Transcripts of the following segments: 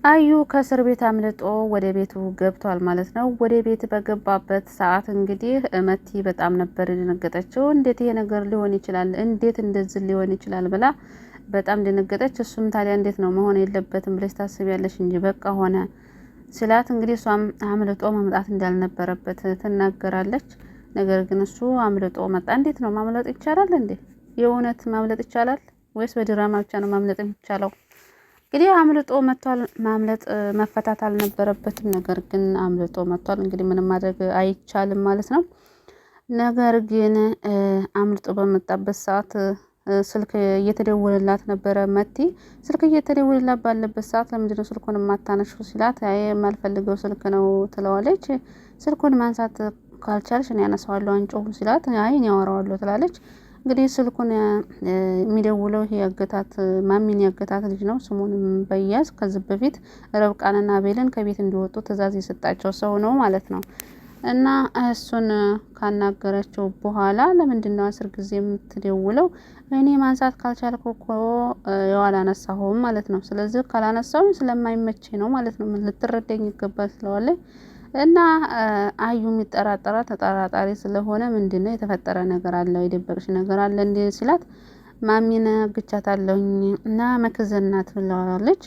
አዩ ከእስር ቤት አምልጦ ወደ ቤቱ ገብቷል ማለት ነው። ወደ ቤት በገባበት ሰዓት እንግዲህ መቲ በጣም ነበር የደነገጠችው። እንዴት ይሄ ነገር ሊሆን ይችላል? እንዴት እንደዚህ ሊሆን ይችላል ብላ በጣም ደነገጠች። እሱም ታዲያ እንዴት ነው መሆን የለበትም ብለሽ ታስቢያለሽ እንጂ በቃ ሆነ ስላት እንግዲህ እሷም አምልጦ መምጣት እንዳልነበረበት ትናገራለች። ነገር ግን እሱ አምልጦ መጣ። እንዴት ነው ማምለጥ ይቻላል እንዴ? የእውነት ማምለጥ ይቻላል ወይስ በድራማ ብቻ ነው ማምለጥ የሚቻለው? እንግዲህ አምልጦ መጥቷል። ማምለጥ መፈታት አልነበረበትም። ነገር ግን አምልጦ መጥቷል። እንግዲህ ምንም ማድረግ አይቻልም ማለት ነው። ነገር ግን አምልጦ በመጣበት ሰዓት ስልክ እየተደወለላት ነበረ። መቲ ስልክ እየተደወለላት ባለበት ሰዓት ለምንድነው ስልኩን የማታነሺው ሲላት አይ የማልፈልገው ስልክ ነው ትለዋለች። ስልኩን ማንሳት ካልቻልሽ እኔ አነሳዋለሁ አንጮሁ ሲላት አይ እኔ አወራዋለሁ ትላለች። እንግዲህ ስልኩን የሚደውለው ይሄ ያገታት ማሚን ያገታት ልጅ ነው። ስሙንም በያዝ ከዚህ በፊት ረብቃንና አቤልን ከቤት እንዲወጡ ትዕዛዝ የሰጣቸው ሰው ነው ማለት ነው። እና እሱን ካናገረችው በኋላ ለምንድነው 10 ጊዜ የምትደውለው? እኔ ማንሳት ካልቻልኩ እኮ ያው አላነሳሁም ማለት ነው። ስለዚህ ካላነሳሁኝ ስለማይመቸኝ ነው ማለት ነው። ምን ልትረዳኝ ይገባል ስለዋለኝ እና አዩ የሚጠራጠራ ተጠራጣሪ ስለሆነ ምንድነው የተፈጠረ ነገር አለ ወይ የደበቅሽ ነገር አለ እንዴ ሲላት ማሚን አግቻታለሁኝ እና መክዘናት ብለዋለች።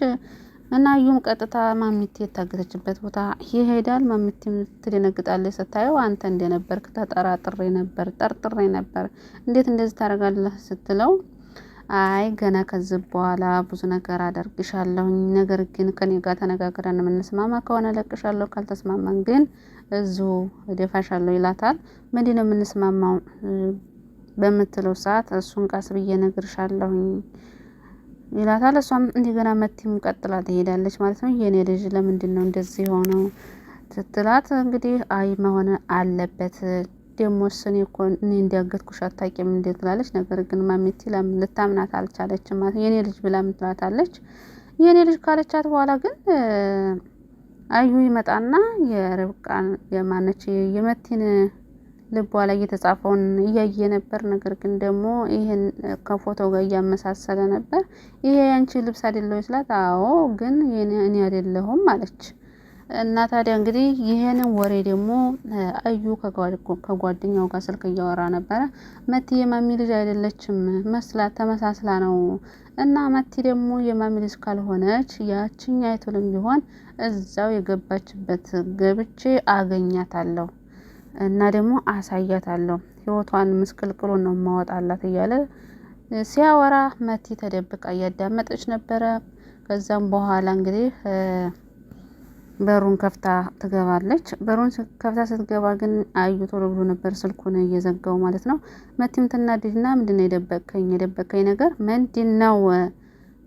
እና አዩም ቀጥታ ማሚቴ የታገተችበት ቦታ ይሄዳል። ማሚቴም ትደነግጣለች ስታየው አንተ እንደነበርክ ተጠራጥሬ ነበር እንዴት እንደዚህ ታደርጋለህ ስትለው አይ ገና ከዚህ በኋላ ብዙ ነገር አደርግሻለሁኝ። ነገር ግን ከኔ ጋር ተነጋግረን የምንስማማ ከሆነ ለቅሻለሁ፣ ካልተስማማን ግን እዚሁ እደፋሻለሁ ይላታል። ምንድነው የምንስማማው በምትለው ሰዓት እሱን ቀስ ብዬ እነግርሻለሁኝ ይላታል። እሷም እንደገና መቲም ቀጥላ ትሄዳለች ማለት ነው። የኔ ልጅ ለምንድነው እንደዚህ ሆነው ስትላት እንግዲህ አይ መሆን አለበት ደግሞ እኔ እኮ እኔ እንዲያገትኩሽ አታውቂም እንዴ ትላለች። ነገር ግን ማሚቲ ልታምናት አልቻለችም ማለት የኔ ልጅ ብላ ምትላታለች። የኔ ልጅ ካለቻት በኋላ ግን አዩ ይመጣና የርብቃን የማነች የመቲን ልቧ ላይ የተጻፈውን እያየ ነበር። ነገር ግን ደግሞ ይሄን ከፎቶ ጋር እያመሳሰለ ነበር። ይሄ ያንቺ ልብስ አይደለም ስላት አዎ ግን እኔ አይደለሁም አለች። እና ታዲያ እንግዲህ ይሄንን ወሬ ደግሞ አዩ ከጓደኛው ጋር ስልክ እያወራ ነበረ። መቲ የማሚ ልጅ አይደለችም መስላት ተመሳስላ ነው። እና መቲ ደግሞ የማሚ ልጅ ካልሆነች ያቺኛይቱንም ቢሆን እዛው የገባችበት ገብቼ አገኛታለሁ እና ደግሞ አሳያታለሁ፣ ህይወቷን ምስቅልቅሉን ነው ማወጣላት እያለ ሲያወራ መቲ ተደብቃ እያዳመጠች ነበረ። ከዛም በኋላ እንግዲህ በሩን ከፍታ ትገባለች። በሩን ከፍታ ስትገባ ግን አዩ ቶሎ ብሎ ነበር ስልኩን እየዘጋው ማለት ነው። መቲም ትናደድና ምንድነው የደበቀኝ ነገር ምንድነው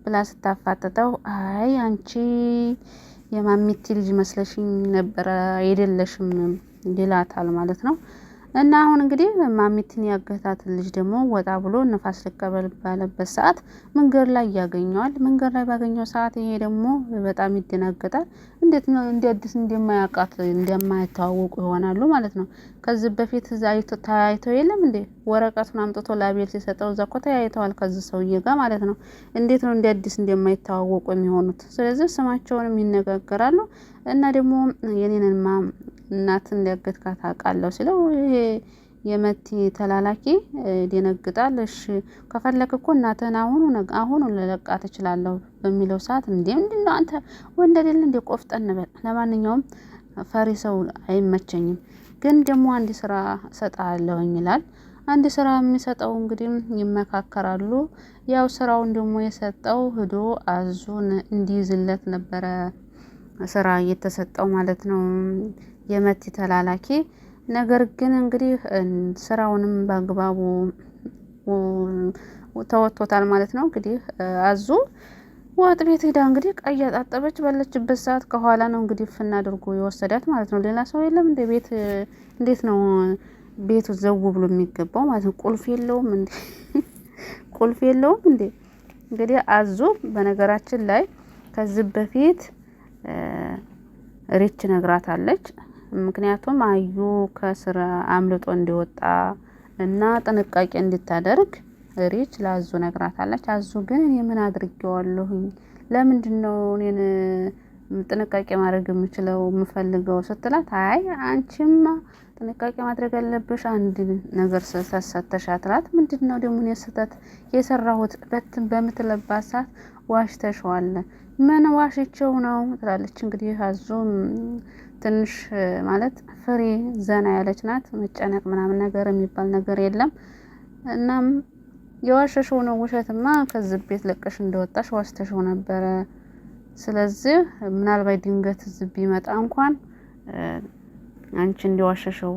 ብላ ስታፋጥጠው አይ አንቺ የማሚቲ ልጅ መስለሽኝ ነበረ አይደለሽም ይላታል ማለት ነው። እና አሁን እንግዲህ ማሚቲን ያገታት ልጅ ደግሞ ወጣ ብሎ ንፋስ ልቀበል ባለበት ሰዓት መንገድ ላይ ያገኘዋል። መንገድ ላይ ባገኘው ሰዓት ይሄ ደግሞ በጣም ይደናገጣል። እንዴት ነው እንደ አዲስ እንደማያውቃት እንደማይተዋወቁ ይሆናሉ ማለት ነው። ከዚህ በፊት ተያይተው የለም እንዴ ወረቀቱን አምጥቶ ለአቤል ሲሰጠው እዛ እኮ ተያይተዋል ከዚህ ሰውዬ ጋር ማለት ነው። እንዴት ነው እንደ አዲስ እንደማይተዋወቁ የሚሆኑት? ስለዚህ ስማቸውንም ይነጋገራሉ። እና ደግሞ የኔንማ እናት እንዲያገትካት አውቃለሁ ሲለው ይሄ የመቲ ተላላኪ ይደነግጣል። እሺ ከፈለክ እኮ እናትህን አሁኑ ልለቃት እችላለሁ በሚለው ሰዓት እንዴ ምንድነው አንተ ወንድ አይደል እንዴ ቆፍጠን በል፣ ለማንኛውም ፈሪ ሰው አይመቸኝም፣ ግን ደግሞ አንድ ስራ እሰጥሃለሁኝ ይላል። አንድ ስራ የሚሰጠው እንግዲህ ይመካከራሉ። ያው ስራውን ደግሞ የሰጠው ሄዶ አዙን እንዲይዝለት ነበረ ስራ እየተሰጠው ማለት ነው የመቲ ተላላኪ። ነገር ግን እንግዲህ ስራውንም በአግባቡ ተወጥቶታል ማለት ነው። እንግዲህ አዙ ወጥ ቤት ሄዳ እንግዲህ ቀይ አጣጠበች ባለችበት ሰዓት ከኋላ ነው እንግዲህ ፍና አድርጎ የወሰዳት ማለት ነው። ሌላ ሰው የለም እንደ ቤት እንዴት ነው ቤቱ ዘው ብሎ የሚገባው ማለት ነው? ቁልፍ የለውም እንዴ? ቁልፍ የለውም እንዴ? እንግዲህ አዙ በነገራችን ላይ ከዚህ በፊት ሪች ነግራታለች። ምክንያቱም አዩ ከስራ አምልጦ እንዲወጣ እና ጥንቃቄ እንድታደርግ ሪች ለአዙ ነግራታለች። አዙ ግን እኔ ምን አድርጌዋለሁኝ? ለምንድነው እኔን ጥንቃቄ ማድረግ የምፈልገው ስትላት፣ አይ አንቺማ ጥንቃቄ ማድረግ ያለብሽ አንድ ነገር ስህተት ሰተሻት። ምንድነው ደግሞ ስህተት የሰራሁት በምትለባት ሰዓት ዋሽተሽዋል። ምን ዋሽቸው ነው ትላለች። እንግዲህ አዞም ትንሽ ማለት ፍሬ ዘና ያለች ናት። መጨነቅ ምናምን ነገር የሚባል ነገር የለም። እናም የዋሸሽው ነው ውሸትማ ከዚህ ቤት ለቀሽ እንደወጣሽ ዋሽተሽው ነበረ። ስለዚህ ምናልባት ድንገት እዚህ ቢመጣ እንኳን አንቺ እንደዋሸሽው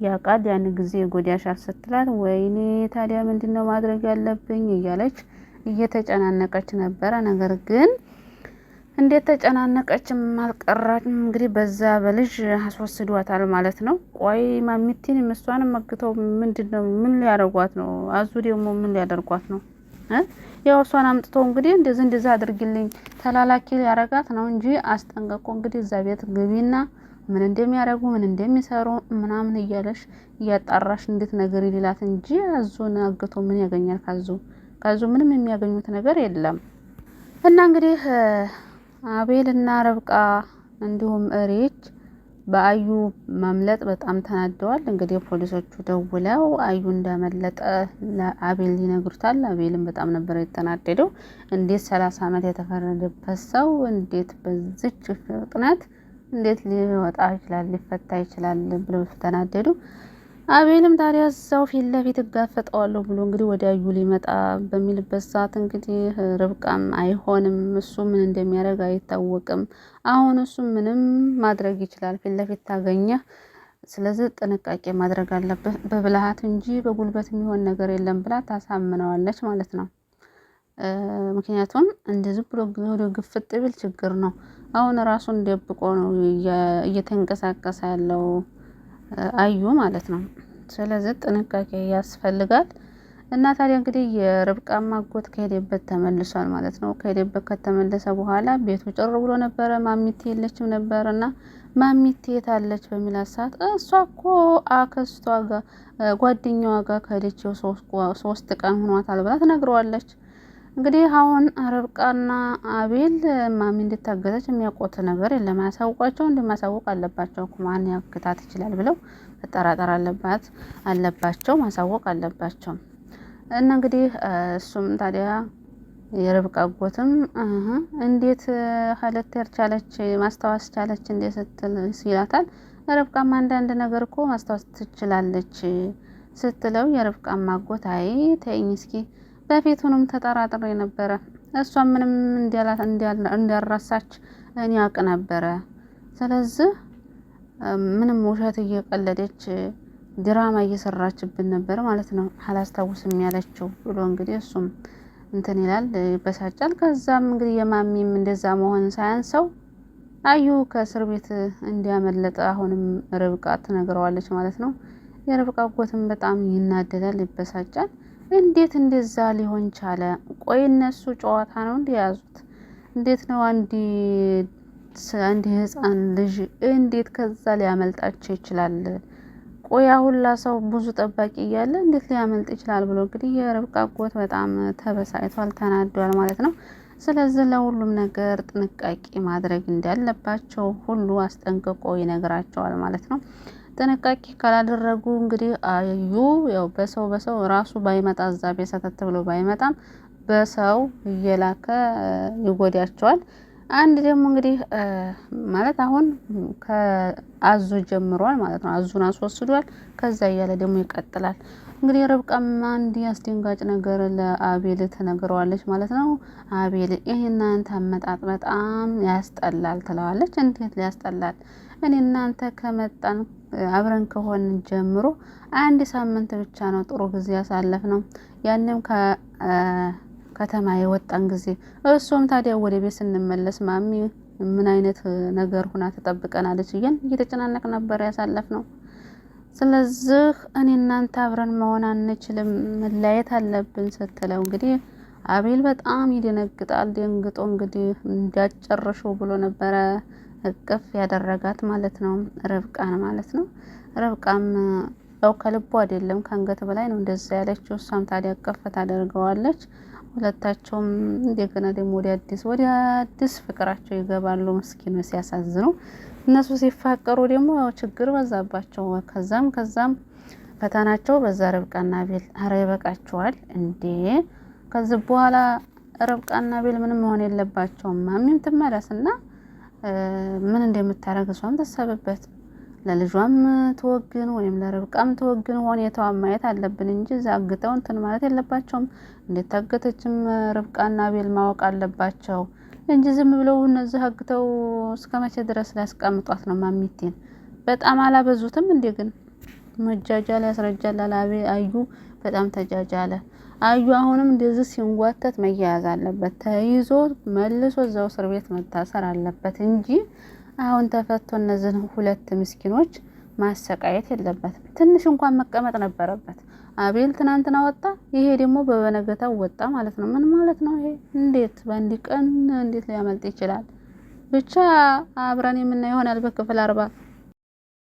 ያውቃል፣ ያን ጊዜ ጎዳሻል ስትላት፣ ወይኔ ታዲያ ምንድነው ማድረግ ያለብኝ እያለች እየተጨናነቀች ነበረ። ነገር ግን እንዴት ተጨናነቀችም አልቀራችም። እንግዲህ በዛ በልጅ አስወስዷታል ማለት ነው። ቆይ ማሚቲን እሷንም መግተው ምንድነው ምን ሊያደርጓት ነው? አዙ ደግሞ ምን ሊያደርጓት ነው? ያው እሷን አምጥቶ እንግዲህ እንደዚህ አድርግልኝ ተላላኪ ሊያረጋት ነው እንጂ አስጠንቀቆ እንግዲህ እዛ ቤት ግቢና ምን እንደሚያደርጉ ምን እንደሚሰሩ ምናምን እያለሽ እያጣራሽ እንዴት ነገር ይላላት እንጂ አዙን አግቶ ምን ያገኛል? ካዙ ምንም የሚያገኙት ነገር የለም። እና እንግዲህ አቤልና ረብቃ እንዲሁም እሬች በአዩ ማምለጥ በጣም ተናደዋል። እንግዲህ ፖሊሶቹ ደውለው አዩ እንዳመለጠ ለአቤል ይነግሩታል። አቤልም በጣም ነበር የተናደደው። እንዴት 30 ዓመት የተፈረደበት ሰው እንዴት በዚች ፍጥነት እንዴት ሊወጣ ይችላል ሊፈታ ይችላል ብለው ተናደዱ። አቤልም ታዲያ እዛው ፊት ለፊት እጋፈጠዋለሁ ብሎ እንግዲህ ወደ አዩ ሊመጣ በሚልበት ሰዓት እንግዲህ ርብቃም አይሆንም፣ እሱ ምን እንደሚያደርግ አይታወቅም። አሁን እሱ ምንም ማድረግ ይችላል ፊት ለፊት ታገኘ። ስለዚህ ጥንቃቄ ማድረግ አለበት በብልሃት እንጂ በጉልበት የሚሆን ነገር የለም ብላ ታሳምነዋለች ማለት ነው። ምክንያቱም እንደዚህ ብሎ ወደ ግፍጥ ቢል ችግር ነው። አሁን ራሱን ደብቆ ነው እየተንቀሳቀሰ ያለው አዩ ማለት ነው። ስለዚህ ጥንቃቄ ያስፈልጋል። እና ታዲያ እንግዲህ የርብቃ ማጎት ከሄደበት ተመልሷል ማለት ነው። ከሄደበት ከተመለሰ በኋላ ቤቱ ጭር ብሎ ነበረ። ማሚቴ የለችም ነበር እና ማሚቴ የታለች በሚላት ሰዓት እሷ እኮ አክስቷ ጋር ጓደኛዋ ጋር ከሄደች 3 ቀን ሆኗታል ብላ ትነግረዋለች። እንግዲህ አሁን ርብቃና አቤል ማሚ እንድታገተች የሚያውቁት ነገር የለም። ያሳውቋቸው እንደማሳወቅ አለባቸው። ማን ያግታት ይችላል ብለው መጠራጠር አለባቸው፣ ማሳወቅ አለባቸው። እና እንግዲህ እሱም ታዲያ የርብቃ አጎትም እንዴት ሀለቴር ቻለች ማስታወስ ቻለች እንዴ ስትል ይላታል። ርብቃም አንዳንድ ነገር እኮ ማስታወስ ትችላለች ስትለው የርብቃ አጎት አይ ተይኝ እስኪ በፊቱንም ተጠራጥሬ ነበረ። እሷ ምንም እንዳልረሳች እኔ አውቅ ነበረ። ስለዚህ ምንም ውሸት እየቀለደች ድራማ እየሰራችብን ነበር ማለት ነው አላስታውስም ያለችው ብሎ እንግዲህ እሱም እንትን ይላል፣ ይበሳጫል። ከዛም እንግዲህ የማሚም እንደዛ መሆን ሳያንሰው አዩ ከእስር ቤት እንዲያመለጠ አሁንም ርብቃ ትነግረዋለች ማለት ነው። የርብቃ አጎትም በጣም ይናደዳል፣ ይበሳጫል። እንዴት እንደዛ ሊሆን ቻለ? ቆይ እነሱ ጨዋታ ነው እንደያዙት? እንዴት ነው አንድ ህፃን ልጅ እንዴት ከዛ ሊያመልጣቸው ይችላል? ቆይ ሁላ ሰው ብዙ ጠባቂ እያለ እንዴት ሊያመልጥ ይችላል ብሎ እንግዲህ የርብቃ አጎት በጣም ተበሳጭቷል፣ ተናዷል ማለት ነው። ስለዚህ ለሁሉም ነገር ጥንቃቄ ማድረግ እንዳለባቸው ሁሉ አስጠንቅቆ ይነግራቸዋል ማለት ነው። ጥንቃቄ ካላደረጉ እንግዲህ አዩ ያው በሰው ራሱ ባይመጣ እዛ ቤት ሰተት ብሎ ባይመጣም በሰው እየላከ ይጎዳቸዋል። አንድ ደግሞ እንግዲህ ማለት አሁን ከአዙ ጀምሯል ማለት ነው። አዙን አስወስዷል። ከዛ እያለ ደግሞ ይቀጥላል። እንግዲህ ርብቃም አንድ አስደንጋጭ ነገር ለአቤል ትነግረዋለች ማለት ነው። አቤል ይሄን አንተ አመጣጥ በጣም ያስጠላል ትለዋለች። እንዴት ሊያስጠላል? እኔ እናንተ ከመጣን አብረን ከሆን ጀምሮ 1 ሳምንት ብቻ ነው ጥሩ ጊዜ ያሳለፍ ነው። ያንም ከተማ የወጣን ጊዜ እሱም ታዲያ ወደ ቤት ስንመለስ ማሚ ምን አይነት ነገር ሁና ተጠብቀናለች እያን እየተጨናነቅ ነበር ያሳለፍ ነው። ስለዚህ እኔ እናንተ አብረን መሆን አንችልም፣ መለያየት አለብን ስትለው እንግዲህ አቤል በጣም ይደነግጣል። ደንግጦ እንግዲህ እንዳጨርሽው ብሎ ነበረ እቅፍ ያደረጋት ማለት ነው፣ ርብቃን ማለት ነው። ርብቃም ያው ከልቡ አይደለም ከአንገት በላይ ነው እንደዛ ያለችው። እሷም ታዲያ እቅፍ ታደርገዋለች። ሁለታቸውም እንደገና ደግሞ ወደ አዲስ ፍቅራቸው ይገባሉ። ምስኪን ሲያሳዝኑ እነሱ ሲፋቀሩ ደግሞ ችግር በዛባቸው። ከዛም ፈተናቸው በዛ። ርብቃና አቤል አረ ይበቃቸዋል እንዴ! ከዚህ በኋላ ርብቃና አቤል ምንም መሆን የለባቸውም። ማሚም ትመለስና ምን እንደምታረግ እሷም ተሰበበት። ለልጇም ተወግን ወይም ለርብቃም ተወግን ሁኔታዋን ማየት አለብን እንጂ ዛግተው እንትን ማለት የለባቸውም። እንዴት ታገተችም ርብቃና አቤል ማወቅ አለባቸው እንጂ ዝም ብለው እነዚህ አግተው እስከመቼ ድረስ ሊያስቀምጧት ነው? ማሚቴን በጣም አላበዙትም እንዴ? ግን መጃጃል ያስረጃል። አዩ በጣም ተጃጃለ። አዩ አሁንም እንደዚህ ሲንጓተት መያያዝ አለበት። ተይዞ መልሶ እዛው እስር ቤት መታሰር አለበት እንጂ አሁን ተፈቶ እነዚህን ሁለት ምስኪኖች ማሰቃየት የለበትም። ትንሽ እንኳን መቀመጥ ነበረበት። አቤል ትናንትና ወጣ፣ ይሄ ደግሞ በበነገታው ወጣ ማለት ነው። ምን ማለት ነው ይሄ? እንዴት በአንድ ቀን እንዴት ሊያመልጥ ይችላል? ብቻ አብረን የምናየው ይሆናል በክፍል 40።